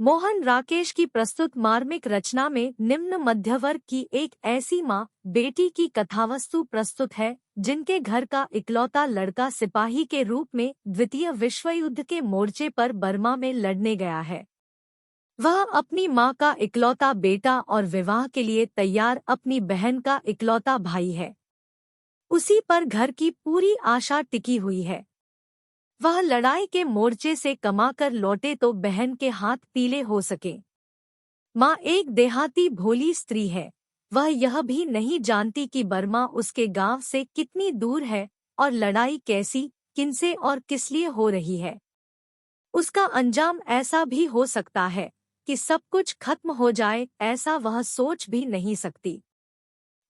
मोहन राकेश की प्रस्तुत मार्मिक रचना में निम्न मध्यवर्ग की एक ऐसी माँ बेटी की कथावस्तु प्रस्तुत है जिनके घर का इकलौता लड़का सिपाही के रूप में द्वितीय विश्व युद्ध के मोर्चे पर बर्मा में लड़ने गया है। वह अपनी माँ का इकलौता बेटा और विवाह के लिए तैयार अपनी बहन का इकलौता भाई है। उसी पर घर की पूरी आशा टिकी हुई है। वह लड़ाई के मोर्चे से कमाकर लौटे तो बहन के हाथ पीले हो सके। माँ एक देहाती भोली स्त्री है। वह यह भी नहीं जानती कि बर्मा उसके गांव से कितनी दूर है और लड़ाई कैसी, किनसे और किस लिए हो रही है। उसका अंजाम ऐसा भी हो सकता है कि सब कुछ खत्म हो जाए, ऐसा वह सोच भी नहीं सकती।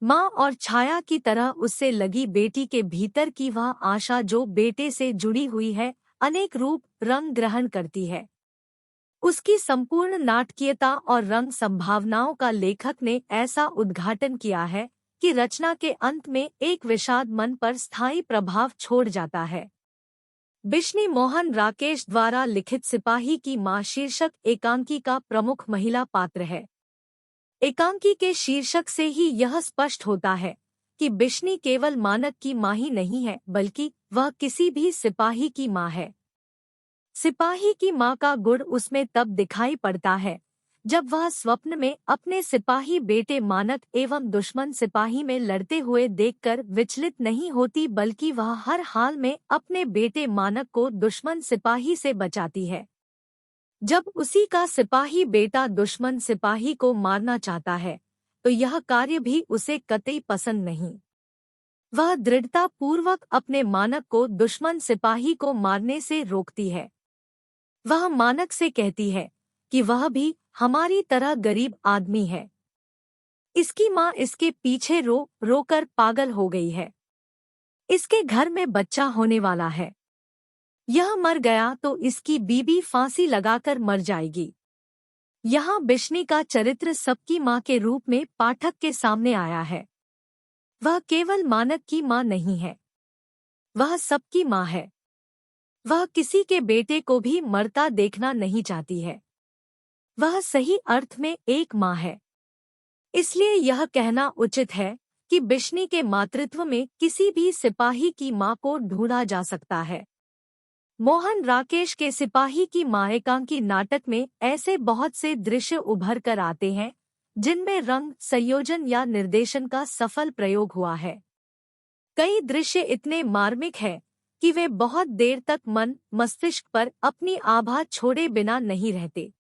माँ और छाया की तरह उससे लगी बेटी के भीतर की वह आशा जो बेटे से जुड़ी हुई है, अनेक रूप रंग ग्रहण करती है। उसकी संपूर्ण नाटकीयता और रंग संभावनाओं का लेखक ने ऐसा उद्घाटन किया है कि रचना के अंत में एक विषाद मन पर स्थायी प्रभाव छोड़ जाता है। बिश्नी मोहन राकेश द्वारा लिखित सिपाही की मां शीर्षक एकांकी का प्रमुख महिला पात्र है। एकांकी के शीर्षक से ही यह स्पष्ट होता है कि बिश्नी केवल मानक की मां ही नहीं है, बल्कि वह किसी भी सिपाही की मां है। सिपाही की मां का गुण उसमें तब दिखाई पड़ता है जब वह स्वप्न में अपने सिपाही बेटे मानक एवं दुश्मन सिपाही में लड़ते हुए देखकर विचलित नहीं होती, बल्कि वह हर हाल में अपने बेटे मानक को दुश्मन सिपाही से बचाती है। जब उसी का सिपाही बेटा दुश्मन सिपाही को मारना चाहता है तो यह कार्य भी उसे कतई पसंद नहीं। वह दृढ़ता पूर्वक अपने मानक को दुश्मन सिपाही को मारने से रोकती है। वह मानक से कहती है कि वह भी हमारी तरह गरीब आदमी है। इसकी माँ इसके पीछे रो रोकर पागल हो गई है। इसके घर में बच्चा होने वाला है। यह मर गया तो इसकी बीबी फांसी लगाकर मर जाएगी। यहाँ बिश्नी का चरित्र सबकी माँ के रूप में पाठक के सामने आया है। वह केवल मानक की माँ नहीं है, वह सबकी माँ है। वह किसी के बेटे को भी मरता देखना नहीं चाहती है। वह सही अर्थ में एक माँ है। इसलिए यह कहना उचित है कि बिश्नी के मातृत्व में किसी भी सिपाही की माँ को ढूंढा जा सकता है। मोहन राकेश के सिपाही की मां एकांकी नाटक में ऐसे बहुत से दृश्य उभर कर आते हैं जिनमें रंग संयोजन या निर्देशन का सफल प्रयोग हुआ है। कई दृश्य इतने मार्मिक हैं कि वे बहुत देर तक मन मस्तिष्क पर अपनी आभा छोड़े बिना नहीं रहते।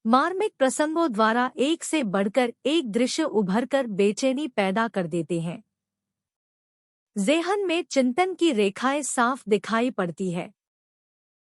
मार्मिक प्रसंगों द्वारा एक से बढ़कर एक दृश्य उभरकर बेचैनी पैदा कर देते हैं। ज़ेहन में चिंतन की रेखाएं साफ दिखाई पड़ती है।